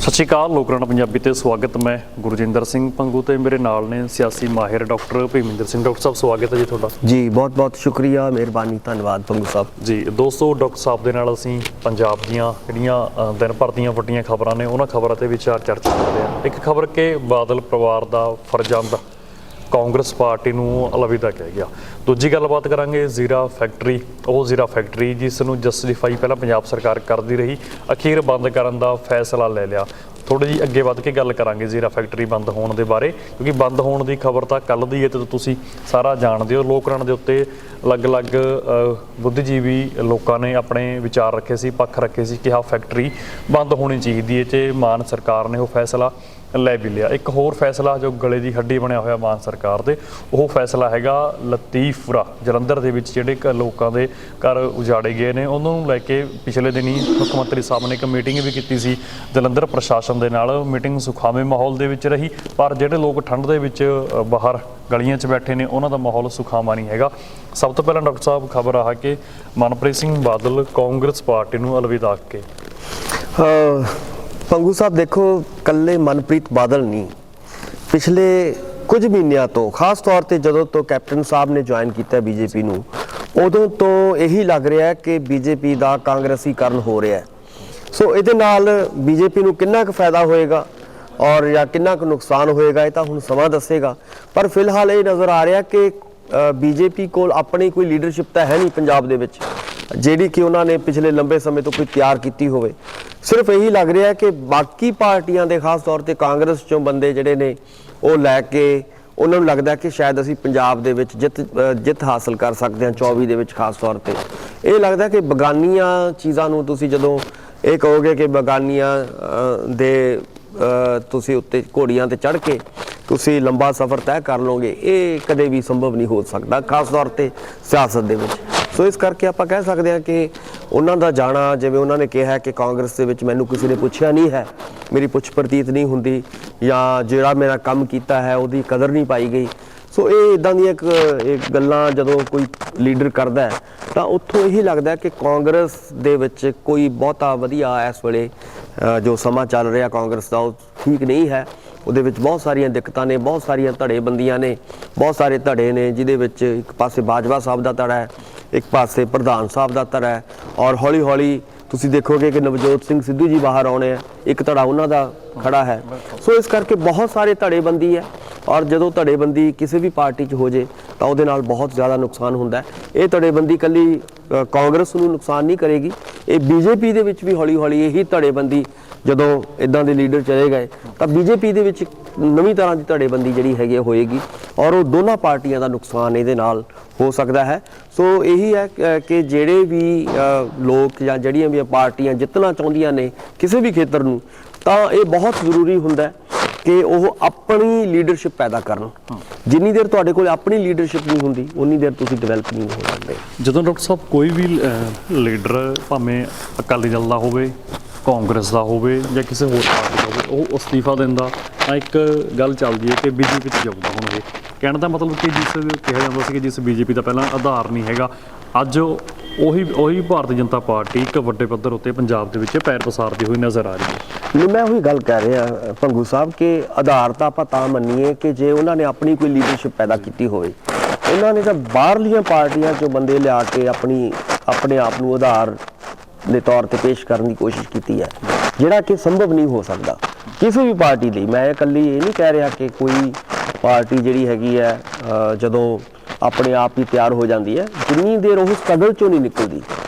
ਸਤਿ ਸ਼੍ਰੀ ਅਕਾਲ। ਲੋਕਰਾਣਾ ਪੰਜਾਬੀ ਤੇ ਸਵਾਗਤ। ਮੈਂ ਗੁਰਜਿੰਦਰ ਸਿੰਘ ਪੰਗੂ ਤੇ ਮੇਰੇ ਨਾਲ ਨੇ ਸਿਆਸੀ ਮਾਹਿਰ ਡਾਕਟਰ ਭੀਮਿੰਦਰ ਸਿੰਘ। ਡਾਕਟਰ ਸਾਹਿਬ ਸਵਾਗਤ ਹੈ ਜੀ ਤੁਹਾਡਾ। ਜੀ ਬਹੁਤ ਬਹੁਤ ਸ਼ੁਕਰੀਆ, ਮਿਹਰਬਾਨੀ, ਧੰਨਵਾਦ ਪੰਗੂ ਸਾਹਿਬ ਜੀ ਦੋਸਤੋ, ਡਾਕਟਰ ਸਾਹਿਬ ਦੇ ਨਾਲ ਅਸੀਂ ਪੰਜਾਬ ਦੀਆਂ ਜਿਹੜੀਆਂ ਦਿਨ ਭਰ ਦੀਆਂ ਵੱਡੀਆਂ ਖਬਰਾਂ ਨੇ ਉਹਨਾਂ ਖਬਰਾਂ ਤੇ ਵਿਚਾਰ ਚਰਚਾ ਕਰਦੇ ਹਾਂ। ਇੱਕ ਖਬਰ ਕਿ ਬਾਦਲ ਪਰਿਵਾਰ ਦਾ ਫਰਜ਼ੰਦ ਕਾਂਗਰਸ ਪਾਰਟੀ ਨੂੰ ਅਲਵਿਦਾ ਕਹਿ ਗਿਆ। ਦੂਜੀ ਗੱਲਬਾਤ ਕਰਾਂਗੇ ਜ਼ੀਰਾ ਫੈਕਟਰੀ, ਉਹ ਜ਼ੀਰਾ ਫੈਕਟਰੀ ਜਿਸ ਨੂੰ ਜਸਟੀਫਾਈ ਪਹਿਲਾਂ ਪੰਜਾਬ ਸਰਕਾਰ ਕਰਦੀ ਰਹੀ, ਅਖੀਰ ਬੰਦ ਕਰਨ ਦਾ ਫੈਸਲਾ ਲੈ ਲਿਆ। ਥੋੜ੍ਹੀ ਜਿਹੀ ਅੱਗੇ ਵੱਧ ਕੇ ਗੱਲ ਕਰਾਂਗੇ ਜ਼ੀਰਾ ਫੈਕਟਰੀ ਬੰਦ ਹੋਣ ਦੇ ਬਾਰੇ, ਕਿਉਂਕਿ ਬੰਦ ਹੋਣ ਦੀ ਖਬਰ ਤਾਂ ਕੱਲ੍ਹ ਦੀ ਹੈ ਤੇ ਤੁਸੀਂ ਸਾਰਾ ਜਾਣਦੇ ਹੋ। ਲੋਕਰਾਣਾ ਦੇ ਉੱਤੇ ਅਲੱਗ-ਅਲੱਗ ਬੁੱਧੀਜੀਵੀ ਲੋਕਾਂ ਨੇ ਆਪਣੇ ਵਿਚਾਰ ਰੱਖੇ ਸੀ, ਪੱਖ ਰੱਖੇ ਸੀ ਕਿ ਆਹ ਫੈਕਟਰੀ ਬੰਦ ਹੋਣੀ ਚਾਹੀਦੀ ਹੈ ਤੇ ਮਾਨ ਸਰਕਾਰ ਨੇ ਉਹ ਫੈਸਲਾ ਲੈ ਵੀ ਲਿਆ। ਇੱਕ ਹੋਰ ਫੈਸਲਾ ਜੋ ਗਲੇ ਦੀ ਹੱਡੀ ਬਣਿਆ ਹੋਇਆ ਮਾਨ ਸਰਕਾਰ ਦੇ, ਉਹ ਫੈਸਲਾ ਹੈਗਾ ਲਤੀਫਪੁਰਾ ਜਲੰਧਰ ਦੇ ਵਿੱਚ ਜਿਹੜੇ ਲੋਕਾਂ ਦੇ ਘਰ ਉਜਾੜੇ ਗਏ ਨੇ ਉਹਨਾਂ ਨੂੰ ਲੈ ਕੇ ਪਿਛਲੇ ਦਿਨੀ ਮੁੱਖ ਮੰਤਰੀ ਸਾਹਿਬ ਨੇ ਇੱਕ ਮੀਟਿੰਗ ਵੀ ਕੀਤੀ ਸੀ ਜਲੰਧਰ ਪ੍ਰਸ਼ਾਸਨ ਦੇ ਨਾਲ। ਮੀਟਿੰਗ ਸੁਖਾਵੇਂ ਮਾਹੌਲ ਦੇ ਵਿੱਚ ਰਹੀ, ਪਰ ਜਿਹੜੇ ਲੋਕ ਠੰਡ ਦੇ ਵਿੱਚ ਬਾਹਰ ਗਲੀਆਂ 'ਚ ਬੈਠੇ ਨੇ ਉਹਨਾਂ ਦਾ ਮਾਹੌਲ ਸੁਖਾਵਾਂ ਨਹੀਂ ਹੈਗਾ। ਸਭ ਤੋਂ ਪਹਿਲਾਂ ਡਾਕਟਰ ਸਾਹਿਬ ਖਬਰ ਆ ਕਿ ਮਨਪ੍ਰੀਤ ਸਿੰਘ ਬਾਦਲ ਕਾਂਗਰਸ ਪਾਰਟੀ ਨੂੰ ਅਲਵਿਦਾ ਕੇ। ਪੰਗੂ ਸਾਹਿਬ ਦੇਖੋ, ਕੱਲੇ ਮਨਪ੍ਰੀਤ ਬਾਦਲ ਨਹੀਂ, ਪਿਛਲੇ ਕੁਝ ਮਹੀਨਿਆਂ ਤੋਂ ਖਾਸ ਤੌਰ ਤੇ ਜਦੋਂ ਤੋਂ ਕੈਪਟਨ ਸਾਹਿਬ ਨੇ ਜੁਆਇਨ ਕੀਤਾ ਬੀਜੇਪੀ ਨੂੰ, ਉਦੋਂ ਤੋਂ ਇਹੀ ਲੱਗ ਰਿਹਾ ਕਿ ਬੀਜੇਪੀ ਦਾ ਕਾਂਗਰਸੀਕਰਨ ਹੋ ਰਿਹਾ। ਸੋ ਇਹਦੇ ਨਾਲ ਬੀਜੇਪੀ ਨੂੰ ਕਿੰਨਾ ਕੁ ਫਾਇਦਾ ਹੋਏਗਾ ਔਰ ਜਾਂ ਕਿੰਨਾ ਕੁ ਨੁਕਸਾਨ ਹੋਏਗਾ ਇਹ ਤਾਂ ਹੁਣ ਸਮਾਂ ਦੱਸੇਗਾ। ਪਰ ਫਿਲਹਾਲ ਇਹ ਨਜ਼ਰ ਆ ਰਿਹਾ ਕਿ ਬੀਜੇਪੀ ਕੋਲ ਆਪਣੀ ਕੋਈ ਲੀਡਰਸ਼ਿਪ ਤਾਂ ਹੈ ਨਹੀਂ ਪੰਜਾਬ ਦੇ ਵਿੱਚ, ਜਿਹੜੀ ਕਿ ਉਹਨਾਂ ਨੇ ਪਿਛਲੇ ਲੰਬੇ ਸਮੇਂ ਤੋਂ ਕੋਈ ਤਿਆਰ ਕੀਤੀ ਹੋਵੇ। ਸਿਰਫ ਇਹੀ ਲੱਗ ਰਿਹਾ ਕਿ ਬਾਕੀ ਪਾਰਟੀਆਂ ਦੇ ਖਾਸ ਤੌਰ ਤੇ ਕਾਂਗਰਸ ਚੋਂ ਬੰਦੇ ਜਿਹੜੇ ਨੇ ਉਹ ਲੈ ਕੇ ਉਹਨਾਂ ਨੂੰ ਲੱਗਦਾ ਕਿ ਸ਼ਾਇਦ ਅਸੀਂ ਪੰਜਾਬ ਦੇ ਵਿੱਚ ਜਿੱਤ ਹਾਸਲ ਕਰ ਸਕਦੇ ਹਾਂ 24 ਦੇ ਵਿੱਚ। ਖਾਸ ਤੌਰ ਤੇ ਇਹ ਲੱਗਦਾ ਕਿ ਬਗਾਨੀਆਂ ਚੀਜ਼ਾਂ ਨੂੰ ਤੁਸੀਂ ਜਦੋਂ ਇਹ ਕਹੋਗੇ ਕਿ ਬਗਾਨੀਆਂ ਦੇ ਤੁਸੀਂ ਉੱਤੇ ਘੋੜੀਆਂ ਤੇ ਚੜ੍ਹ ਕੇ ਤੁਸੀਂ ਲੰਬਾ ਸਫ਼ਰ ਤੈਅ ਕਰ ਲਓਗੇ, ਇਹ ਕਦੇ ਵੀ ਸੰਭਵ ਨਹੀਂ ਹੋ ਸਕਦਾ, ਖਾਸ ਤੌਰ ਤੇ ਸਿਆਸਤ ਦੇ ਵਿੱਚ। ਸੋ ਇਸ ਕਰਕੇ ਆਪਾਂ ਕਹਿ ਸਕਦੇ ਹਾਂ ਕਿ ਉਹਨਾਂ ਦਾ ਜਾਣਾ, ਜਿਵੇਂ ਉਹਨਾਂ ਨੇ ਕਿਹਾ ਕਿ ਕਾਂਗਰਸ ਦੇ ਵਿੱਚ ਮੈਨੂੰ ਕਿਸੇ ਨੇ ਪੁੱਛਿਆ ਨਹੀਂ ਹੈ, ਮੇਰੀ ਪੁੱਛ ਪ੍ਰਤੀਤ ਨਹੀਂ ਹੁੰਦੀ, ਜਾਂ ਜਿਹੜਾ ਮੇਰਾ ਕੰਮ ਕੀਤਾ ਹੈ ਉਹਦੀ ਕਦਰ ਨਹੀਂ ਪਾਈ ਗਈ। ਸੋ ਇਹ ਇੱਦਾਂ ਦੀਆਂ ਇੱਕ ਗੱਲਾਂ ਜਦੋਂ ਕੋਈ ਲੀਡਰ ਕਰਦਾ ਹੈ ਤਾਂ ਉੱਥੋਂ ਇਹੀ ਲੱਗਦਾ ਕਿ ਕਾਂਗਰਸ ਦੇ ਵਿੱਚ ਕੋਈ ਬਹੁਤਾ ਵਧੀਆ ਇਸ ਵੇਲੇ ਜੋ ਸਮਾਂ ਚੱਲ ਰਿਹਾ ਕਾਂਗਰਸ ਦਾ ਉਹ ਠੀਕ ਨਹੀਂ ਹੈ। ਉਹਦੇ ਵਿੱਚ ਬਹੁਤ ਸਾਰੀਆਂ ਦਿੱਕਤਾਂ ਨੇ, ਬਹੁਤ ਸਾਰੀਆਂ ਧੜੇਬੰਦੀਆਂ ਨੇ, ਬਹੁਤ ਸਾਰੇ ਧੜੇ ਨੇ, ਜਿਹਦੇ ਵਿੱਚ ਇੱਕ ਪਾਸੇ ਬਾਜਵਾ ਸਾਹਿਬ ਦਾ ਧੜਾ ਹੈ, ਇੱਕ ਪਾਸੇ ਪ੍ਰਧਾਨ ਸਾਹਿਬ ਦਾ ਧੜਾ ਹੈ, ਔਰ ਹੌਲੀ ਹੌਲੀ ਤੁਸੀਂ ਦੇਖੋਗੇ ਕਿ ਨਵਜੋਤ ਸਿੰਘ ਸਿੱਧੂ ਜੀ ਬਾਹਰ ਆਉਣੇ ਆ, ਇੱਕ ਧੜਾ ਉਹਨਾਂ ਦਾ ਖੜਾ ਹੈ। ਸੋ ਇਸ ਕਰਕੇ ਬਹੁਤ ਸਾਰੇ ਧੜੇਬੰਦੀ ਹੈ, ਔਰ ਜਦੋਂ ਧੜੇਬੰਦੀ ਕਿਸੇ ਵੀ ਪਾਰਟੀ 'ਚ ਹੋ ਜੇ ਤਾਂ ਉਹਦੇ ਨਾਲ ਬਹੁਤ ਜ਼ਿਆਦਾ ਨੁਕਸਾਨ ਹੁੰਦਾ ਹੈ। ਇਹ ਧੜੇਬੰਦੀ ਇਕੱਲੀ ਕਾਂਗਰਸ ਨੂੰ ਨੁਕਸਾਨ ਨਹੀਂ ਕਰੇਗੀ, ਇਹ ਬੀਜੇਪੀ ਦੇ ਵਿੱਚ ਵੀ ਹੌਲੀ ਹੌਲੀ ਇਹੀ ਧੜੇਬੰਦੀ, ਜਦੋਂ ਇੱਦਾਂ ਦੇ ਲੀਡਰ ਚਲੇ ਗਏ ਤਾਂ ਬੀਜੇਪੀ ਦੇ ਵਿੱਚ ਨਵੀਂ ਤਰ੍ਹਾਂ ਦੀ ਧੜੇਬੰਦੀ ਜਿਹੜੀ ਹੈਗੀ ਹੋਏਗੀ, ਔਰ ਉਹ ਦੋਨਾਂ ਪਾਰਟੀਆਂ ਦਾ ਨੁਕਸਾਨ ਇਹਦੇ ਨਾਲ ਹੋ ਸਕਦਾ ਹੈ। ਸੋ ਇਹੀ ਹੈ ਕਿ ਜਿਹੜੇ ਵੀ ਲੋਕ ਜਾਂ ਜਿਹੜੀਆਂ ਵੀ ਪਾਰਟੀਆਂ ਜਿੱਤਣਾ ਚਾਹੁੰਦੀਆਂ ਨੇ ਕਿਸੇ ਵੀ ਖੇਤਰ ਨੂੰ, ਤਾਂ ਇਹ ਬਹੁਤ ਜ਼ਰੂਰੀ ਹੁੰਦਾ ਕਿ ਉਹ ਆਪਣੀ ਲੀਡਰਸ਼ਿਪ ਪੈਦਾ ਕਰਨ। ਜਿੰਨੀ ਦੇਰ ਤੁਹਾਡੇ ਕੋਲ ਆਪਣੀ ਲੀਡਰਸ਼ਿਪ ਨਹੀਂ ਹੁੰਦੀ ਉਨੀ ਦੇਰ ਤੁਸੀਂ ਡਿਵੈਲਪ ਨਹੀਂ ਹੋ ਸਕਦੇ। ਜਦੋਂ ਡਾਕਟਰ ਸਾਹਿਬ ਕੋਈ ਵੀ ਲੀਡਰ ਭਾਵੇਂ ਅਕਾਲੀ ਦਲ ਦਾ ਹੋਵੇ, ਕਾਂਗਰਸ ਦਾ ਹੋਵੇ ਜਾਂ ਕਿਸੇ ਹੋਰ ਪਾਰਟੀ ਦਾ ਹੋਵੇ, ਉਹ ਅਸਤੀਫਾ ਦਿੰਦਾ ਤਾਂ ਇੱਕ ਗੱਲ ਚੱਲਦੀ ਹੈ ਕਿ ਬੀਜੇਪੀ 'ਚ ਜਾਊਗਾ। ਹੁਣ ਇਹ ਕਹਿਣ ਦਾ ਮਤਲਬ ਕਿ ਜਿਸ ਕਿਹਾ ਜਾਂਦਾ ਸੀ ਕਿ ਜਿਸ ਬੀਜੇਪੀ ਦਾ ਪਹਿਲਾਂ ਆਧਾਰ ਨਹੀਂ ਹੈਗਾ, ਅੱਜ ਉਹੀ ਭਾਰਤੀ ਜਨਤਾ ਪਾਰਟੀ ਇੱਕ ਵੱਡੇ ਪੱਧਰ ਉੱਤੇ ਪੰਜਾਬ ਦੇ ਵਿੱਚ ਪੈਰ ਪਸਾਰਦੀ ਹੋਈ ਨਜ਼ਰ ਆ ਰਹੀ ਹੈ। ਨਹੀਂ, ਮੈਂ ਉਹੀ ਗੱਲ ਕਹਿ ਰਿਹਾ ਭੰਗੂ ਸਾਹਿਬ ਕਿ ਆਧਾਰ ਤਾਂ ਆਪਾਂ ਤਾਂ ਮੰਨੀਏ ਕਿ ਜੇ ਉਹਨਾਂ ਨੇ ਆਪਣੀ ਕੋਈ ਲੀਡਰਸ਼ਿਪ ਪੈਦਾ ਕੀਤੀ ਹੋਵੇ। ਉਹਨਾਂ ਨੇ ਤਾਂ ਬਾਹਰਲੀਆਂ ਪਾਰਟੀਆਂ 'ਚੋਂ ਬੰਦੇ ਲਿਆ ਕੇ ਆਪਣੇ ਆਪ ਨੂੰ ਆਧਾਰ ਦੇ ਤੌਰ ਤੇ ਪੇਸ਼ ਕਰਨ ਦੀ ਕੋਸ਼ਿਸ਼ ਕੀਤੀ ਹੈ, ਜਿਹੜਾ ਕਿ ਸੰਭਵ ਨਹੀਂ ਹੋ ਸਕਦਾ ਕਿਸੇ ਵੀ ਪਾਰਟੀ ਲਈ। ਮੈਂ ਇਕੱਲੀ ਇਹ ਨਹੀਂ ਕਹਿ ਰਿਹਾ ਕਿ ਕੋਈ ਪਾਰਟੀ ਜਿਹੜੀ ਹੈਗੀ ਹੈ ਜਦੋਂ ਆਪਣੇ ਆਪ ਹੀ ਤਿਆਰ ਹੋ ਜਾਂਦੀ ਹੈ, ਜਿੰਨੀ ਦੇਰ ਉਹ ਸਟਰਗਲ 'ਚੋਂ ਨਹੀਂ ਨਿਕਲਦੀ,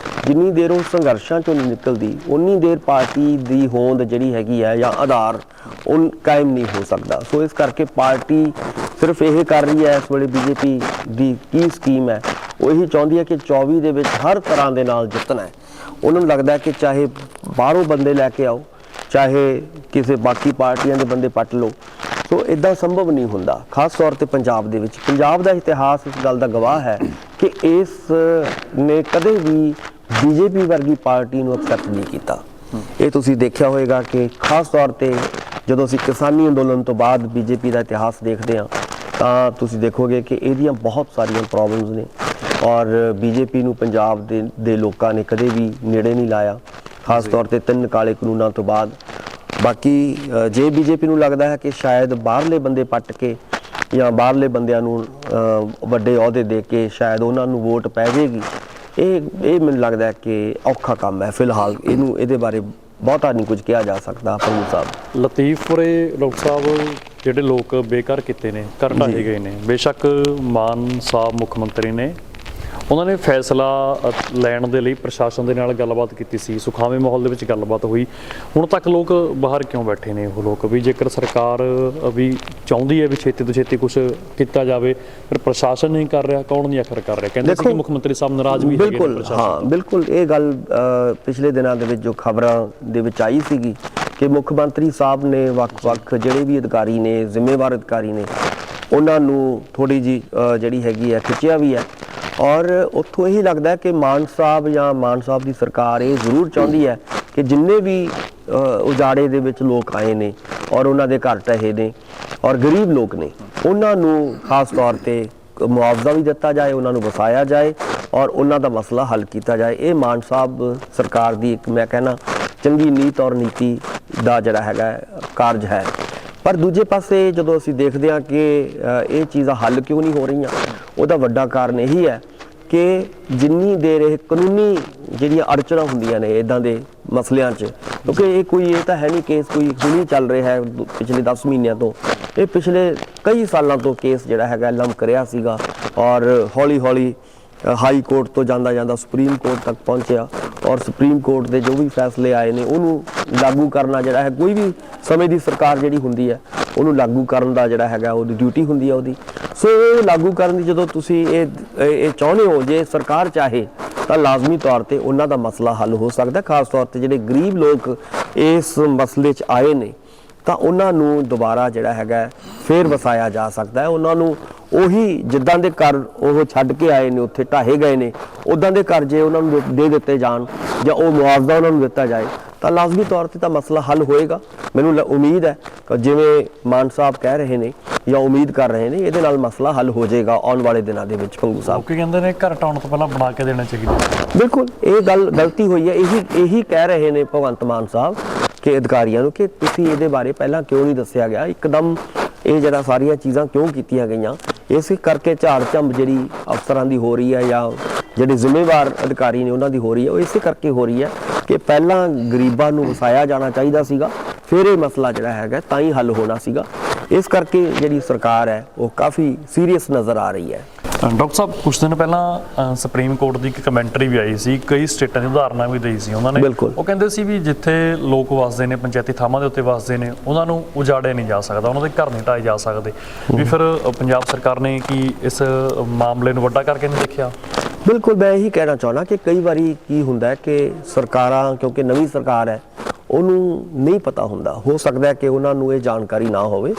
ਜਿੰਨੀ ਦੇਰ ਉਹ ਸੰਘਰਸ਼ਾਂ 'ਚੋਂ ਨਹੀਂ ਨਿਕਲਦੀ, ਉਨੀ ਦੇਰ ਪਾਰਟੀ ਦੀ ਹੋਂਦ ਜਿਹੜੀ ਹੈਗੀ ਹੈ ਜਾਂ ਆਧਾਰ ਉਹ ਕਾਇਮ ਨਹੀਂ ਹੋ ਸਕਦਾ। ਸੋ ਇਸ ਕਰਕੇ ਪਾਰਟੀ ਸਿਰਫ ਇਹ ਕਰ ਰਹੀ ਹੈ ਇਸ ਵੇਲੇ, ਬੀਜੇਪੀ ਦੀ ਕੀ ਸਕੀਮ ਹੈ ਉਹ ਇਹੀ ਚਾਹੁੰਦੀ ਹੈ ਕਿ 24 ਦੇ ਵਿੱਚ ਹਰ ਤਰ੍ਹਾਂ ਦੇ ਨਾਲ ਜਿੱਤਣਾ ਹੈ। ਉਹਨਾਂ ਨੂੰ ਲੱਗਦਾ ਕਿ ਚਾਹੇ ਬਾਹਰੋਂ ਬੰਦੇ ਲੈ ਕੇ ਆਓ, ਚਾਹੇ ਕਿਸੇ ਬਾਕੀ ਪਾਰਟੀਆਂ ਦੇ ਬੰਦੇ ਪੱਟ ਲਓ। ਸੋ ਇੱਦਾਂ ਸੰਭਵ ਨਹੀਂ ਹੁੰਦਾ, ਖਾਸ ਤੌਰ ਤੇ ਪੰਜਾਬ ਦੇ ਵਿੱਚ। ਪੰਜਾਬ ਦਾ ਇਤਿਹਾਸ ਇਸ ਗੱਲ ਦਾ ਗਵਾਹ ਹੈ ਕਿ ਇਸ ਨੇ ਕਦੇ ਵੀ ਬੀਜੇਪੀ ਵਰਗੀ ਪਾਰਟੀ ਨੂੰ ਐਕਸੈਪਟ ਨਹੀਂ ਕੀਤਾ। ਇਹ ਤੁਸੀਂ ਦੇਖਿਆ ਹੋਵੇਗਾ ਕਿ ਖਾਸ ਤੌਰ ਤੇ ਜਦੋਂ ਅਸੀਂ ਕਿਸਾਨੀ ਅੰਦੋਲਨ ਤੋਂ ਬਾਅਦ ਬੀਜੇਪੀ ਦਾ ਇਤਿਹਾਸ ਦੇਖਦੇ ਹਾਂ ਤਾਂ ਤੁਸੀਂ ਦੇਖੋਗੇ ਕਿ ਇਹਦੀਆਂ ਬਹੁਤ ਸਾਰੀਆਂ ਪ੍ਰੋਬਲਮਸ ਨੇ, ਔਰ ਬੀਜੇਪੀ ਨੂੰ ਪੰਜਾਬ ਦੇ ਲੋਕਾਂ ਨੇ ਕਦੇ ਵੀ ਨੇੜੇ ਨਹੀਂ ਲਾਇਆ। ਖਾਸ ਤੌਰ ਤੇ 3 ਕਾਲੇ ਕਾਨੂੰਨਾਂ ਤੋਂ ਬਾਅਦ ਬਾਕੀ ਜੇ ਬੀਜੇਪੀ ਨੂੰ ਲੱਗਦਾ ਹੈ ਕਿ ਸ਼ਾਇਦ ਬਾਹਰਲੇ ਬੰਦੇ ਪੱਟ ਕੇ ਜਾਂ ਬਾਹਰਲੇ ਬੰਦਿਆਂ ਨੂੰ ਵੱਡੇ ਅਹੁਦੇ ਦੇ ਕੇ ਸ਼ਾਇਦ ਉਹਨਾਂ ਨੂੰ ਵੋਟ ਪੈ ਜਾਏਗੀ, ਇਹ ਮੈਨੂੰ ਲੱਗਦਾ ਹੈ ਕਿ ਔਖਾ ਕੰਮ ਹੈ। ਫਿਲਹਾਲ ਇਹਦੇ ਬਾਰੇ ਬਹੁਤਾ ਨਹੀਂ ਕੁਝ ਕਿਹਾ ਜਾ ਸਕਦਾ। ਪੰਗੂ ਸਾਹਿਬ ਲਤੀਫਪੁਰੇ ਡਾਕਟਰ ਸਾਹਿਬ ਜਿਹੜੇ ਲੋਕ ਬੇਘਰ ਕੀਤੇ ਨੇ, ਘਰ ਢਾਹੇ ਗਏ ਨੇ, ਬੇਸ਼ੱਕ ਮਾਨ ਸਾਹਿਬ ਮੁੱਖ ਮੰਤਰੀ ਨੇ ਉਹਨਾਂ ਨੇ ਫੈਸਲਾ ਲੈਣ ਦੇ ਲਈ ਪ੍ਰਸ਼ਾਸਨ ਦੇ ਨਾਲ ਗੱਲਬਾਤ ਕੀਤੀ ਸੀ, ਸੁਖਾਵੇਂ ਮਾਹੌਲ ਦੇ ਵਿੱਚ ਗੱਲਬਾਤ ਹੋਈ। ਹੁਣ ਤੱਕ ਲੋਕ ਬਾਹਰ ਕਿਉਂ ਬੈਠੇ ਨੇ? ਉਹ ਲੋਕ ਵੀ ਜੇਕਰ ਸਰਕਾਰ ਵੀ ਚਾਹੁੰਦੀ ਹੈ ਵੀ ਛੇਤੀ ਤੋਂ ਛੇਤੀ ਕੁਝ ਕੀਤਾ ਜਾਵੇ, ਫਿਰ ਪ੍ਰਸ਼ਾਸਨ ਨਹੀਂ ਕਰ ਰਿਹਾ, ਕੌਣ ਨਹੀਂ ਆਖਰ ਕਰ ਰਿਹਾ? ਕਹਿੰਦੇ ਸੀ ਕਿ ਮੁੱਖ ਮੰਤਰੀ ਸਾਹਿਬ ਨਾਰਾਜ਼ ਵੀ ਹੈਗੇ ਨੇ ਪ੍ਰਸ਼ਾਸਨ। ਹਾਂ ਬਿਲਕੁਲ, ਇਹ ਗੱਲ ਪਿਛਲੇ ਦਿਨਾਂ ਦੇ ਵਿੱਚ ਜੋ ਖਬਰਾਂ ਦੇ ਵਿੱਚ ਆਈ ਸੀਗੀ ਕਿ ਮੁੱਖ ਮੰਤਰੀ ਸਾਹਿਬ ਨੇ ਵੱਖ-ਵੱਖ ਜਿਹੜੇ ਵੀ ਅਧਿਕਾਰੀ ਨੇ, ਜ਼ਿੰਮੇਵਾਰ ਅਧਿਕਾਰੀ ਨੇ, ਉਹਨਾਂ ਨੂੰ ਥੋੜੀ ਜੀ ਜਿਹੜੀ ਹੈਗੀ ਹੈ ਖਿੱਚਿਆ ਵੀ ਹੈ। ਔਰ ਉੱਥੋਂ ਇਹੀ ਲੱਗਦਾ ਕਿ ਮਾਨ ਸਾਹਿਬ ਜਾਂ ਮਾਨ ਸਾਹਿਬ ਦੀ ਸਰਕਾਰ ਇਹ ਜ਼ਰੂਰ ਚਾਹੁੰਦੀ ਹੈ ਕਿ ਜਿੰਨੇ ਵੀ ਉਜਾੜੇ ਦੇ ਵਿੱਚ ਲੋਕ ਆਏ ਨੇ ਔਰ ਉਹਨਾਂ ਦੇ ਘਰ ਢਹੇ ਨੇ ਔਰ ਗਰੀਬ ਲੋਕ ਨੇ, ਉਹਨਾਂ ਨੂੰ ਖਾਸ ਤੌਰ ਤੇ ਮੁਆਵਜ਼ਾ ਵੀ ਦਿੱਤਾ ਜਾਏ, ਉਹਨਾਂ ਨੂੰ ਵਸਾਇਆ ਜਾਏ ਔਰ ਉਹਨਾਂ ਦਾ ਮਸਲਾ ਹੱਲ ਕੀਤਾ ਜਾਏ। ਇਹ ਮਾਨ ਸਾਹਿਬ ਸਰਕਾਰ ਦੀ ਇੱਕ ਮੈਂ ਕਹਿਣਾ ਚੰਗੀ ਨੀਤ ਔਰ ਨੀਤੀ ਦਾ ਜਿਹੜਾ ਹੈਗਾ ਕਾਰਜ ਹੈ। ਪਰ ਦੂਜੇ ਪਾਸੇ ਜਦੋਂ ਅਸੀਂ ਦੇਖਦੇ ਹਾਂ ਕਿ ਇਹ ਚੀਜ਼ਾਂ ਹੱਲ ਕਿਉਂ ਨਹੀਂ ਹੋ ਰਹੀਆਂ, ਉਹਦਾ ਵੱਡਾ ਕਾਰਨ ਇਹੀ ਹੈ ਕਿ ਜਿੰਨੀ ਦੇਰ ਇਹ ਕਾਨੂੰਨੀ ਜਿਹੜੀਆਂ ਅੜਚਣਾਂ ਹੁੰਦੀਆਂ ਨੇ ਇੱਦਾਂ ਦੇ ਮਸਲਿਆਂ 'ਚ, ਕਿਉਂਕਿ ਇਹ ਤਾਂ ਹੈ ਨਹੀਂ ਕੇਸ ਕੋਈ ਹੁਣੀ ਚੱਲ ਰਿਹਾ ਹੈ ਪਿਛਲੇ 10 ਮਹੀਨਿਆਂ ਤੋਂ, ਇਹ ਪਿਛਲੇ ਕਈ ਸਾਲਾਂ ਤੋਂ ਕੇਸ ਜਿਹੜਾ ਹੈਗਾ ਲਮਕ ਰਿਹਾ ਸੀਗਾ ਔਰ ਹੌਲੀ-ਹੌਲੀ ਹਾਈ ਕੋਰਟ ਤੋਂ ਜਾਂਦਾ ਸੁਪਰੀਮ ਕੋਰਟ ਤੱਕ ਪਹੁੰਚਿਆ ਔਰ ਸੁਪਰੀਮ ਕੋਰਟ ਦੇ ਜੋ ਵੀ ਫੈਸਲੇ ਆਏ ਨੇ ਉਹਨੂੰ ਲਾਗੂ ਕਰਨਾ ਜਿਹੜਾ ਹੈ, ਕੋਈ ਵੀ ਸਮੇਂ ਦੀ ਸਰਕਾਰ ਜਿਹੜੀ ਹੁੰਦੀ ਹੈ ਉਹਨੂੰ ਲਾਗੂ ਕਰਨ ਦਾ ਜਿਹੜਾ ਹੈਗਾ ਉਹਦੀ ਡਿਊਟੀ ਹੁੰਦੀ ਹੈ ਉਹਦੀ। ਸੋ ਇਹ ਲਾਗੂ ਕਰਨ ਦੀ ਜਦੋਂ ਤੁਸੀਂ ਇਹ ਚਾਹੁੰਦੇ ਹੋ, ਜੇ ਸਰਕਾਰ ਚਾਹੇ ਤਾਂ ਲਾਜ਼ਮੀ ਤੌਰ ਤੇ ਉਹਨਾਂ ਦਾ ਮਸਲਾ ਹੱਲ ਹੋ ਸਕਦਾ। ਖਾਸ ਤੌਰ ਤੇ ਜਿਹੜੇ ਗਰੀਬ ਲੋਕ ਇਸ ਮਸਲੇ 'ਚ ਆਏ ਨੇ ਤਾਂ ਉਹਨਾਂ ਨੂੰ ਦੁਬਾਰਾ ਜਿਹੜਾ ਹੈਗਾ ਫੇਰ ਵਸਾਇਆ ਜਾ ਸਕਦਾ ਹੈ। ਉਹਨਾਂ ਨੂੰ ਉਹੀ ਜਿੱਦਾਂ ਦੇ ਘਰ ਉਹ ਛੱਡ ਕੇ ਆਏ ਨੇ, ਉੱਥੇ ਢਾਹੇ ਗਏ ਨੇ, ਉੱਦਾਂ ਦੇ ਘਰ ਜੇ ਉਹਨਾਂ ਨੂੰ ਦੇ ਦਿੱਤੇ ਜਾਣ ਜਾਂ ਉਹ ਮੁਆਵਜ਼ਾ ਉਹਨਾਂ ਨੂੰ ਦਿੱਤਾ ਜਾਏ ਤਾਂ ਲਾਜ਼ਮੀ ਤੌਰ ਤੇ ਤਾਂ ਮਸਲਾ ਹੱਲ ਹੋਏਗਾ। ਮੈਨੂੰ ਉਮੀਦ ਹੈ ਕਿ ਜਿਵੇਂ ਮਾਨ ਸਾਹਿਬ ਕਹਿ ਰਹੇ ਨੇ ਜਾਂ ਉਮੀਦ ਕਰ ਰਹੇ ਨੇ, ਇਹਦੇ ਨਾਲ ਮਸਲਾ ਹੱਲ ਹੋ ਜਾਏਗਾ ਆਉਣ ਵਾਲੇ ਦਿਨਾਂ ਦੇ ਵਿੱਚ। ਪੰਗੂ ਸਾਹਿਬ ਕੀ ਕਹਿੰਦੇ ਨੇ ਘਰ ਢਾਉਣ ਤੋਂ ਪਹਿਲਾਂ ਬਣਾ ਕੇ ਦੇਣਾ ਚਾਹੀਦਾ। ਬਿਲਕੁਲ ਇਹ ਗੱਲ ਗਲਤੀ ਹੋਈ ਹੈ। ਇਹੀ ਕਹਿ ਰਹੇ ਨੇ ਭਗਵੰਤ ਮਾਨ ਸਾਹਿਬ ਕਿ ਅਧਿਕਾਰੀਆਂ ਨੂੰ ਕਿ ਤੁਸੀਂ ਇਹਦੇ ਬਾਰੇ ਪਹਿਲਾਂ ਕਿਉਂ ਨਹੀਂ ਦੱਸਿਆ ਗਿਆ, ਇੱਕਦਮ ਇਹ ਜਿਹੜਾ ਸਾਰੀਆਂ ਚੀਜ਼ਾਂ ਕਿਉਂ ਕੀਤੀਆਂ ਗਈਆਂ। ਇਸੇ ਕਰਕੇ ਝਾੜ ਝੰਬ ਜਿਹੜੀ ਅਫਸਰਾਂ ਦੀ ਹੋ ਰਹੀ ਹੈ ਜਾਂ ਜਿਹੜੇ ਜ਼ਿੰਮੇਵਾਰ ਅਧਿਕਾਰੀ ਨੇ ਉਹਨਾਂ ਦੀ ਹੋ ਰਹੀ ਹੈ, ਉਹ ਇਸੇ ਕਰਕੇ ਹੋ ਰਹੀ ਹੈ ਕਿ ਪਹਿਲਾਂ ਗਰੀਬਾਂ ਨੂੰ ਵਸਾਇਆ ਜਾਣਾ ਚਾਹੀਦਾ ਸੀਗਾ, ਫਿਰ ਇਹ ਮਸਲਾ ਜਿਹੜਾ ਹੈਗਾ ਤਾਂ ਹੀ ਹੱਲ ਹੋਣਾ ਸੀਗਾ। ਇਸ ਕਰਕੇ ਜਿਹੜੀ ਸਰਕਾਰ ਹੈ ਉਹ ਕਾਫੀ ਸੀਰੀਅਸ ਨਜ਼ਰ ਆ ਰਹੀ ਹੈ। ਡਾਕਟਰ ਸਾਹਿਬ ਕੁਝ ਦਿਨ ਪਹਿਲਾਂ ਸੁਪਰੀਮ ਕੋਰਟ ਦੀ ਇੱਕ ਕਮੈਂਟਰੀ ਵੀ ਆਈ ਸੀ, ਕਈ ਸਟੇਟਾਂ ਦੀ ਉਦਾਹਰਨਾਂ ਵੀ ਦੇਈ ਸੀ ਉਹਨਾਂ ਨੇ। ਉਹ ਕਹਿੰਦੇ ਸੀ ਵੀ ਜਿੱਥੇ ਲੋਕ ਵਸਦੇ ਨੇ, ਪੰਚਾਇਤੀ ਥਾਵਾਂ ਦੇ ਉੱਤੇ ਵਸਦੇ ਨੇ, ਉਹਨਾਂ ਨੂੰ ਉਜਾੜਿਆ ਨਹੀਂ ਜਾ ਸਕਦਾ, ਉਹਨਾਂ ਦੇ ਘਰ ਨਹੀਂ ਢਾਏ ਜਾ ਸਕਦੇ। ਵੀ ਫਿਰ ਪੰਜਾਬ ਸਰਕਾਰ ਨੇ ਕੀ ਇਸ ਮਾਮਲੇ ਨੂੰ ਵੱਡਾ ਕਰਕੇ ਨਹੀਂ ਦੇਖਿਆ? ਬਿਲਕੁਲ, ਮੈਂ ਇਹੀ ਕਹਿਣਾ ਚਾਹੁੰਦਾ ਕਿ ਕਈ ਵਾਰੀ ਕੀ ਹੁੰਦਾ ਕਿ ਸਰਕਾਰਾਂ, ਕਿਉਂਕਿ ਨਵੀਂ ਸਰਕਾਰ ਹੈ, ਉਹਨੂੰ ਨਹੀਂ ਪਤਾ ਹੁੰਦਾ, ਹੋ ਸਕਦਾ ਕਿ ਉਹਨਾਂ ਨੂੰ ਇਹ ਜਾਣਕਾਰੀ ਨਾ ਹੋਵੇ,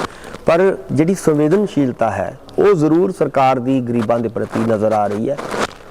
ਪਰ ਜਿਹੜੀ ਸੰਵੇਦਨਸ਼ੀਲਤਾ ਹੈ ਉਹ ਜ਼ਰੂਰ ਸਰਕਾਰ ਦੀ ਗਰੀਬਾਂ ਦੇ ਪ੍ਰਤੀ ਨਜ਼ਰ ਆ ਰਹੀ ਹੈ।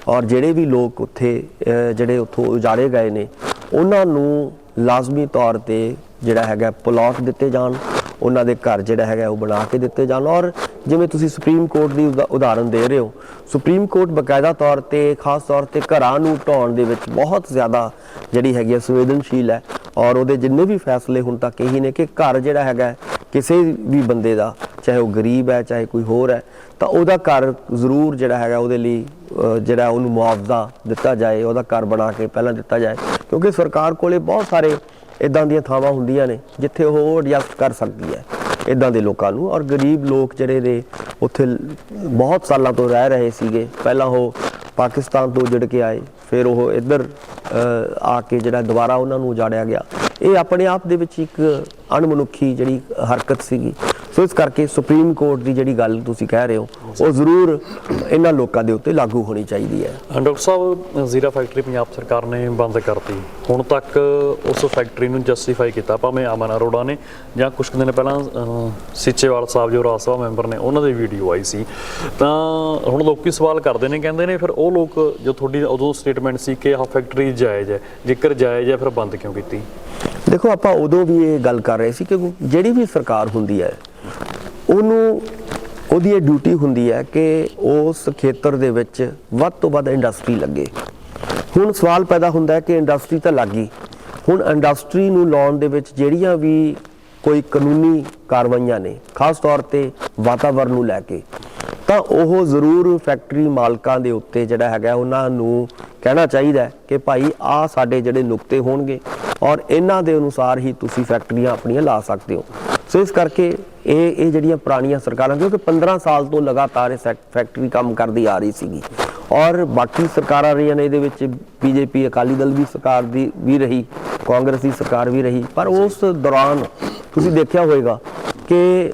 ਔਰ ਜਿਹੜੇ ਵੀ ਲੋਕ ਉੱਥੇ ਜਿਹੜੇ ਉੱਥੋਂ ਉਜਾੜੇ ਗਏ ਨੇ ਉਹਨਾਂ ਨੂੰ ਲਾਜ਼ਮੀ ਤੌਰ ਤੇ ਜਿਹੜਾ ਹੈਗਾ ਪਲਾਟ ਦਿੱਤੇ ਜਾਣ, ਉਹਨਾਂ ਦੇ ਘਰ ਜਿਹੜਾ ਹੈਗਾ ਉਹ ਬਣਾ ਕੇ ਦਿੱਤੇ ਜਾਣ। ਔਰ ਜਿਵੇਂ ਤੁਸੀਂ ਸੁਪਰੀਮ ਕੋਰਟ ਦੀ ਉਦਾਹਰਨ ਦੇ ਰਹੇ ਹੋ, ਸੁਪਰੀਮ ਕੋਰਟ ਬਕਾਇਦਾ ਤੌਰ ਤੇ ਖਾਸ ਤੌਰ ਤੇ ਘਰਾਂ ਨੂੰ ਢਾਉਣ ਦੇ ਵਿੱਚ ਬਹੁਤ ਜ਼ਿਆਦਾ ਜਿਹੜੀ ਹੈਗੀ ਸੰਵੇਦਨਸ਼ੀਲ ਹੈ ਔਰ ਉਹਦੇ ਜਿੰਨੇ ਵੀ ਫੈਸਲੇ ਹੁਣ ਤੱਕ ਇਹੀ ਨੇ ਕਿ ਘਰ ਜਿਹੜਾ ਹੈਗਾ ਕਿਸੇ ਵੀ ਬੰਦੇ ਦਾ, ਚਾਹੇ ਉਹ ਗਰੀਬ ਹੈ ਚਾਹੇ ਕੋਈ ਹੋਰ ਹੈ, ਤਾਂ ਉਹਦਾ ਘਰ ਜ਼ਰੂਰ ਜਿਹੜਾ ਹੈਗਾ ਉਹਦੇ ਲਈ ਜਿਹੜਾ ਉਹਨੂੰ ਮੁਆਵਜ਼ਾ ਦਿੱਤਾ ਜਾਏ, ਉਹਦਾ ਘਰ ਬਣਾ ਕੇ ਪਹਿਲਾਂ ਦਿੱਤਾ ਜਾਏ, ਕਿਉਂਕਿ ਸਰਕਾਰ ਕੋਲੇ ਬਹੁਤ ਸਾਰੇ ਇੱਦਾਂ ਦੀਆਂ ਥਾਵਾਂ ਹੁੰਦੀਆਂ ਨੇ ਜਿੱਥੇ ਉਹ ਐਡਜਸਟ ਕਰ ਸਕਦੀ ਹੈ ਇੱਦਾਂ ਦੇ ਲੋਕਾਂ ਨੂੰ। ਔਰ ਗਰੀਬ ਲੋਕ ਜਿਹੜੇ ਨੇ ਉੱਥੇ ਬਹੁਤ ਸਾਲਾਂ ਤੋਂ ਰਹਿ ਰਹੇ ਸੀਗੇ, ਪਹਿਲਾਂ ਉਹ ਪਾਕਿਸਤਾਨ ਤੋਂ ਉੱਜੜ ਕੇ ਆਏ, ਫਿਰ ਉਹ ਇੱਧਰ ਆ ਕੇ ਜਿਹੜਾ ਦੁਬਾਰਾ ਉਹਨਾਂ ਨੂੰ ਉਜਾੜਿਆ ਗਿਆ, ਇਹ ਆਪਣੇ ਆਪ ਦੇ ਵਿੱਚ ਇੱਕ ਅਣਮਨੁੱਖੀ ਜਿਹੜੀ ਹਰਕਤ ਸੀਗੀ। ਸੋ ਇਸ ਕਰਕੇ ਸੁਪਰੀਮ ਕੋਰਟ ਦੀ ਜਿਹੜੀ ਗੱਲ ਤੁਸੀਂ ਕਹਿ ਰਹੇ ਹੋ ਉਹ ਜ਼ਰੂਰ ਇਹਨਾਂ ਲੋਕਾਂ ਦੇ ਉੱਤੇ ਲਾਗੂ ਹੋਣੀ ਚਾਹੀਦੀ ਹੈ। ਡਾਕਟਰ ਸਾਹਿਬ, ਜ਼ੀਰਾ ਫੈਕਟਰੀ ਪੰਜਾਬ ਸਰਕਾਰ ਨੇ ਬੰਦ ਕਰਤੀ, ਹੁਣ ਤੱਕ ਉਸ ਫੈਕਟਰੀ ਨੂੰ ਜਸਟੀਫਾਈ ਕੀਤਾ ਭਾਵੇਂ ਅਮਨ ਅਰੋੜਾ ਨੇ ਜਾਂ ਕੁਝ ਦਿਨ ਪਹਿਲਾਂ ਸੀਚੇਵਾਲ ਸਾਹਿਬ ਜੋ ਰਾਜ ਸਭਾ ਮੈਂਬਰ ਨੇ ਉਹਨਾਂ ਦੀ ਵੀਡੀਓ ਆਈ ਸੀ, ਤਾਂ ਹੁਣ ਲੋਕੀ ਸਵਾਲ ਕਰਦੇ ਨੇ, ਕਹਿੰਦੇ ਨੇ ਫਿਰ ਉਹ ਲੋਕ ਜੋ ਤੁਹਾਡੀ ਉਦੋਂ ਸਟੇਟਮੈਂਟ ਸੀ ਕਿ ਆਹ ਫੈਕਟਰੀ ਜਾਇਜ਼ ਹੈ, ਜੇਕਰ ਜਾਇਜ਼ ਹੈ ਫਿਰ ਬੰਦ ਕਿਉਂ ਕੀਤੀ? ਦੇਖੋ, ਆਪਾਂ ਉਦੋਂ ਵੀ ਇਹ ਗੱਲ ਕਰ ਰਹੇ ਸੀ ਕਿ ਜਿਹੜੀ ਵੀ ਸਰਕਾਰ ਹੁੰਦੀ ਹੈ ਉਹਦੀ ਇਹ ਡਿਊਟੀ ਹੁੰਦੀ ਹੈ ਕਿ ਉਸ ਖੇਤਰ ਦੇ ਵਿੱਚ ਵੱਧ ਤੋਂ ਵੱਧ ਇੰਡਸਟਰੀ ਲੱਗੇ। ਹੁਣ ਸਵਾਲ ਪੈਦਾ ਹੁੰਦਾ ਹੈ ਕਿ ਇੰਡਸਟਰੀ ਤਾਂ ਲੱਗ ਗਈ, ਹੁਣ ਇੰਡਸਟਰੀ ਨੂੰ ਲਾਉਣ ਦੇ ਵਿੱਚ ਜਿਹੜੀਆਂ ਵੀ ਕੋਈ ਕਾਨੂੰਨੀ ਕਾਰਵਾਈਆਂ ਨੇ, ਖਾਸ ਤੌਰ ਤੇ ਵਾਤਾਵਰਣ ਨੂੰ ਲੈ ਕੇ, ਤਾਂ ਉਹ ਜ਼ਰੂਰ ਫੈਕਟਰੀ ਮਾਲਕਾਂ ਦੇ ਉੱਤੇ ਜਿਹੜਾ ਹੈਗਾ ਉਹਨਾਂ ਨੂੰ ਕਹਿਣਾ ਚਾਹੀਦਾ ਹੈ ਕਿ ਭਾਈ ਆਹ ਸਾਡੇ ਜਿਹੜੇ ਨੁਕਤੇ ਹੋਣਗੇ ਔਰ ਇਹਨਾਂ ਦੇ ਅਨੁਸਾਰ ਹੀ ਤੁਸੀਂ ਫੈਕਟਰੀਆਂ ਆਪਣੀਆਂ ਲਾ ਸਕਦੇ ਹੋ। ਸੋ ਇਸ ਕਰਕੇ ਇਹ ਜਿਹੜੀਆਂ ਪੁਰਾਣੀਆਂ ਸਰਕਾਰਾਂ, ਕਿਉਂਕਿ 15 ਸਾਲ ਤੋਂ ਲਗਾਤਾਰ ਇਹ ਫੈਕਟਰੀ ਕੰਮ ਕਰਦੀ ਆ ਰਹੀ ਸੀਗੀ ਔਰ ਬਾਕੀ ਸਰਕਾਰਾਂ ਰਹੀਆਂ ਨੇ, ਇਹਦੇ ਵਿੱਚ ਬੀਜੇਪੀ ਅਕਾਲੀ ਦਲ ਵੀ ਸਰਕਾਰ ਦੀ ਵੀ ਰਹੀ, ਕਾਂਗਰਸ ਦੀ ਸਰਕਾਰ ਵੀ ਰਹੀ, ਪਰ ਉਸ ਦੌਰਾਨ ਤੁਸੀਂ ਦੇਖਿਆ ਹੋਵੇਗਾ ਕਿ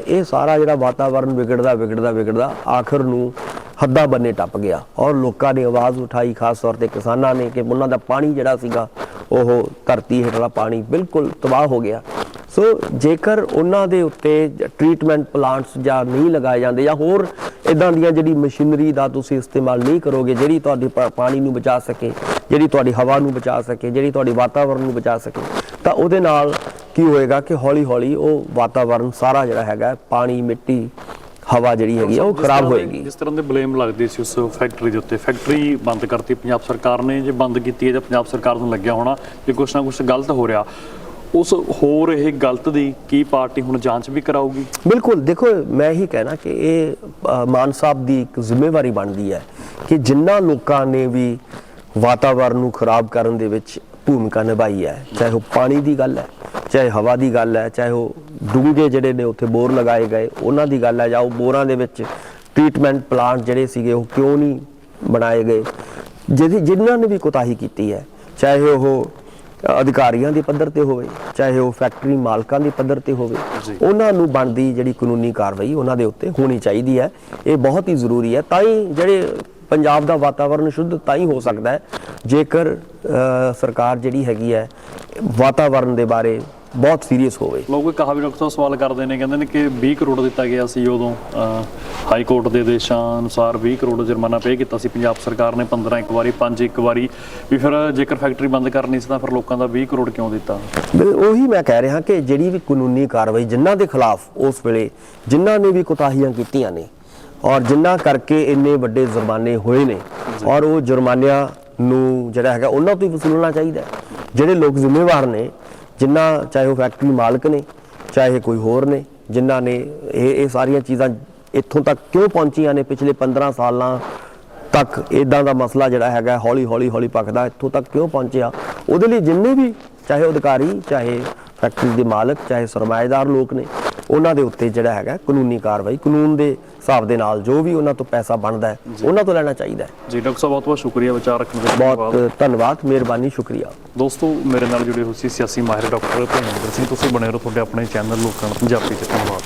ਇਹ ਸਾਰਾ ਜਿਹੜਾ ਵਾਤਾਵਰਨ ਵਿਗੜਦਾ ਆਖਰ ਨੂੰ ਹੱਦਾਂ ਬੰਨੇ ਟੱਪ ਗਿਆ ਔਰ ਲੋਕਾਂ ਨੇ ਆਵਾਜ਼ ਉਠਾਈ, ਖਾਸ ਤੌਰ ਤੇ ਕਿਸਾਨਾਂ ਨੇ, ਕਿ ਉਹਨਾਂ ਦਾ ਪਾਣੀ ਜਿਹੜਾ ਸੀਗਾ ਉਹ ਧਰਤੀ ਹੇਠਲਾ ਪਾਣੀ ਬਿਲਕੁਲ ਤਬਾਹ ਹੋ ਗਿਆ। ਸੋ ਜੇਕਰ ਉਹਨਾਂ ਦੇ ਉੱਤੇ ਟ੍ਰੀਟਮੈਂਟ ਪਲਾਂਟਸ ਜਾਂ ਨਹੀਂ ਲਗਾਏ ਜਾਂਦੇ ਜਾਂ ਹੋਰ ਇਦਾਂ ਦੀਆਂ ਜਿਹੜੀ ਮਸ਼ੀਨਰੀ ਦਾ ਤੁਸੀਂ ਇਸਤੇਮਾਲ ਨਹੀਂ ਕਰੋਗੇ ਜਿਹੜੀ ਤੁਹਾਡੇ ਪਾਣੀ ਨੂੰ ਬਚਾ ਸਕੇ, ਜਿਹੜੀ ਤੁਹਾਡੀ ਹਵਾ ਨੂੰ ਬਚਾ ਸਕੇ, ਜਿਹੜੀ ਤੁਹਾਡੀ ਵਾਤਾਵਰਨ ਨੂੰ ਬਚਾ ਸਕੇ, ਤਾਂ ਉਹਦੇ ਨਾਲ ਕੀ ਹੋਏਗਾ ਕਿ ਹੌਲੀ ਹੌਲੀ ਉਹ ਵਾਤਾਵਰਨ ਸਾਰਾ ਜਿਹੜਾ ਹੈਗਾ, ਪਾਣੀ, ਮਿੱਟੀ, ਹਵਾ ਜਿਹੜੀ ਹੈਗੀ ਉਹ ਖਰਾਬ ਹੋਏਗੀ। ਜਿਸ ਤਰ੍ਹਾਂ ਦੇ ਬਲੇਮ ਲੱਗਦੇ ਸੀ ਉਸ ਫੈਕਟਰੀ ਦੇ ਉੱਤੇ, ਫੈਕਟਰੀ ਬੰਦ ਕਰਤੀ ਪੰਜਾਬ ਸਰਕਾਰ ਨੇ, ਜੇ ਬੰਦ ਕੀਤੀ ਹੈ ਤਾਂ ਪੰਜਾਬ ਸਰਕਾਰ ਨੂੰ ਲੱਗਿਆ ਹੋਣਾ ਕਿ ਕੁਛ ਨਾ ਕੁਛ ਗਲਤ ਹੋ ਰਿਹਾ। ਉਸ ਹੋਰ ਇਹ ਗਲਤ ਦੀ ਕੀ ਪਾਰਟੀ ਹੁਣ ਜਾਂਚ ਵੀ ਕਰਾਊਗੀ? ਬਿਲਕੁਲ, ਦੇਖੋ ਮੈਂ ਇਹੀ ਕਹਿਣਾ ਕਿ ਇਹ ਮਾਨ ਸਾਹਿਬ ਦੀ ਇੱਕ ਜ਼ਿੰਮੇਵਾਰੀ ਬਣਦੀ ਹੈ ਕਿ ਜਿਨ੍ਹਾਂ ਲੋਕਾਂ ਨੇ ਵੀ ਵਾਤਾਵਰਨ ਨੂੰ ਖਰਾਬ ਕਰਨ ਦੇ ਵਿੱਚ ਭੂਮਿਕਾ ਨਿਭਾਈ ਹੈ, ਚਾਹੇ ਉਹ ਪਾਣੀ ਦੀ ਗੱਲ ਹੈ, ਚਾਹੇ ਹਵਾ ਦੀ ਗੱਲ ਹੈ, ਚਾਹੇ ਉਹ ਡੂੰਘੇ ਜਿਹੜੇ ਨੇ ਉੱਥੇ ਬੋਰ ਲਗਾਏ ਗਏ ਉਹਨਾਂ ਦੀ ਗੱਲ ਹੈ, ਜਾਂ ਉਹ ਬੋਰਾਂ ਦੇ ਵਿੱਚ ਟ੍ਰੀਟਮੈਂਟ ਪਲਾਂਟ ਜਿਹੜੇ ਸੀਗੇ ਉਹ ਕਿਉਂ ਨਹੀਂ ਬਣਾਏ ਗਏ, ਜਿਨ੍ਹਾਂ ਨੇ ਵੀ ਕੋਤਾਹੀ ਕੀਤੀ ਹੈ, ਚਾਹੇ ਉਹ ਅਧਿਕਾਰੀਆਂ ਦੇ ਪੱਧਰ ਤੇ ਹੋਵੇ, ਚਾਹੇ ਉਹ ਫੈਕਟਰੀ ਮਾਲਕਾਂ ਦੇ ਪੱਧਰ ਤੇ ਹੋਵੇ, ਉਹਨਾਂ ਨੂੰ ਬਣਦੀ ਜਿਹੜੀ ਕਾਨੂੰਨੀ ਕਾਰਵਾਈ ਉਹਨਾਂ ਦੇ ਉੱਤੇ ਹੋਣੀ ਚਾਹੀਦੀ ਹੈ। ਇਹ ਬਹੁਤ ਹੀ ਜ਼ਰੂਰੀ ਹੈ। ਤਾਂ ਹੀ ਜਿਹੜੇ ਪੰਜਾਬ ਦਾ ਵਾਤਾਵਰਨ ਸ਼ੁੱਧ ਤਾਂ ਹੀ ਹੋ ਸਕਦਾ ਹੈ ਜੇਕਰ ਸਰਕਾਰ ਜਿਹੜੀ ਹੈਗੀ ਹੈ ਵਾਤਾਵਰਨ ਦੇ ਬਾਰੇ ਬਹੁਤ ਸੀਰੀਅਸ ਹੋਵੇ। ਲੋਕ ਕਹਾ ਵੀ ਡਾਕਟਰ ਸਾਹਿਬ ਸਵਾਲ ਕਰਦੇ ਨੇ, ਕਹਿੰਦੇ ਨੇ ਕਿ 20 ਕਰੋੜ ਦਿੱਤਾ ਗਿਆ ਸੀ ਉਦੋਂ ਹਾਈ ਕੋਰਟ ਦੇ ਆਦੇਸ਼ਾਂ ਅਨੁਸਾਰ 20 ਕਰੋੜ ਜੁਰਮਾਨਾ ਪੇ ਕੀਤਾ ਸੀ ਪੰਜਾਬ ਸਰਕਾਰ ਨੇ, 15 ਇੱਕ ਵਾਰੀ, 5 ਇੱਕ ਵਾਰੀ, ਵੀ ਫਿਰ ਜੇਕਰ ਫੈਕਟਰੀ ਬੰਦ ਕਰਨੀ ਸੀ ਤਾਂ ਫਿਰ ਲੋਕਾਂ ਦਾ 20 ਕਰੋੜ ਕਿਉਂ ਦਿੱਤਾ? ਉਹੀ ਮੈਂ ਕਹਿ ਰਿਹਾ ਕਿ ਜਿਹੜੀ ਵੀ ਕਾਨੂੰਨੀ ਕਾਰਵਾਈ ਜਿਨ੍ਹਾਂ ਦੇ ਖਿਲਾਫ ਉਸ ਵੇਲੇ ਜਿਨ੍ਹਾਂ ਨੇ ਵੀ ਕੋਤਾਹੀਆਂ ਕੀਤੀਆਂ ਨੇ ਔਰ ਜਿਨ੍ਹਾਂ ਕਰਕੇ ਇੰਨੇ ਵੱਡੇ ਜੁਰਮਾਨੇ ਹੋਏ ਨੇ, ਔਰ ਉਹ ਜੁਰਮਾਨਿਆਂ ਨੂੰ ਜਿਹੜਾ ਹੈਗਾ ਉਹਨਾਂ ਤੋਂ ਹੀ ਵਸੂਲਣਾ ਚਾਹੀਦਾ। ਜਿਹੜੇ ਲੋਕ ਜ਼ਿੰਮੇਵਾਰ ਨੇ, ਜਿਨ੍ਹਾਂ, ਚਾਹੇ ਉਹ ਫੈਕਟਰੀ ਮਾਲਕ ਨੇ, ਚਾਹੇ ਕੋਈ ਹੋਰ ਨੇ, ਜਿਨ੍ਹਾਂ ਨੇ ਇਹ ਸਾਰੀਆਂ ਚੀਜ਼ਾਂ ਇੱਥੋਂ ਤੱਕ ਕਿਉਂ ਪਹੁੰਚੀਆਂ ਨੇ, ਪਿਛਲੇ 15 ਸਾਲਾਂ ਤੱਕ ਇਦਾਂ ਦਾ ਮਸਲਾ ਜਿਹੜਾ ਹੈਗਾ ਹੌਲੀ ਭਖਦਾ ਇੱਥੋਂ ਤੱਕ ਕਿਉਂ ਪਹੁੰਚਿਆ, ਉਹਦੇ ਲਈ ਜਿੰਨੇ ਵੀ ਚਾਹੇ ਅਧਿਕਾਰੀ, ਚਾਹੇ ਫੈਕਟਰੀ ਦੇ ਮਾਲਕ, ਚਾਹੇ ਸਰਮਾਏਦਾਰ ਲੋਕ ਨੇ, ਉਹਨਾਂ ਦੇ ਉੱਤੇ ਜਿਹੜਾ ਹੈਗਾ ਕਾਨੂੰਨੀ ਕਾਰਵਾਈ ਕਾਨੂੰਨ ਦੇ ਹਿਸਾਬ ਦੇ ਨਾਲ ਜੋ ਵੀ ਉਹਨਾਂ ਤੋਂ ਪੈਸਾ ਬਣਦਾ ਹੈ ਉਹਨਾਂ ਤੋਂ ਲੈਣਾ ਚਾਹੀਦਾ ਹੈ। ਜੀ ਡਾਕਟਰ ਸਾਹਿਬ ਬਹੁਤ ਬਹੁਤ ਸ਼ੁਕਰੀਆ ਵਿਚਾਰ ਰੱਖਣ ਦੇ ਲਈ। ਬਹੁਤ ਧੰਨਵਾਦ, ਮਿਹਰਬਾਨੀ, ਸ਼ੁਕਰੀਆ। ਦੋਸਤੋ ਮੇਰੇ ਨਾਲ ਜੁੜੇ ਹੋ ਸੀ ਸਿਆਸੀ ਮਾਹਿਰ ਡਾਕਟਰ ਭੁਪਿੰਦਰ ਸਿੰਘ। ਤੁਸੀਂ ਬਣੇ ਰਹੋ ਤੁਹਾਡੇ ਆਪਣੇ ਚੈਨਲ ਲੋਕਾਂ ਪੰਜਾਬੀ 'ਚ। ਧੰਨਵਾਦ।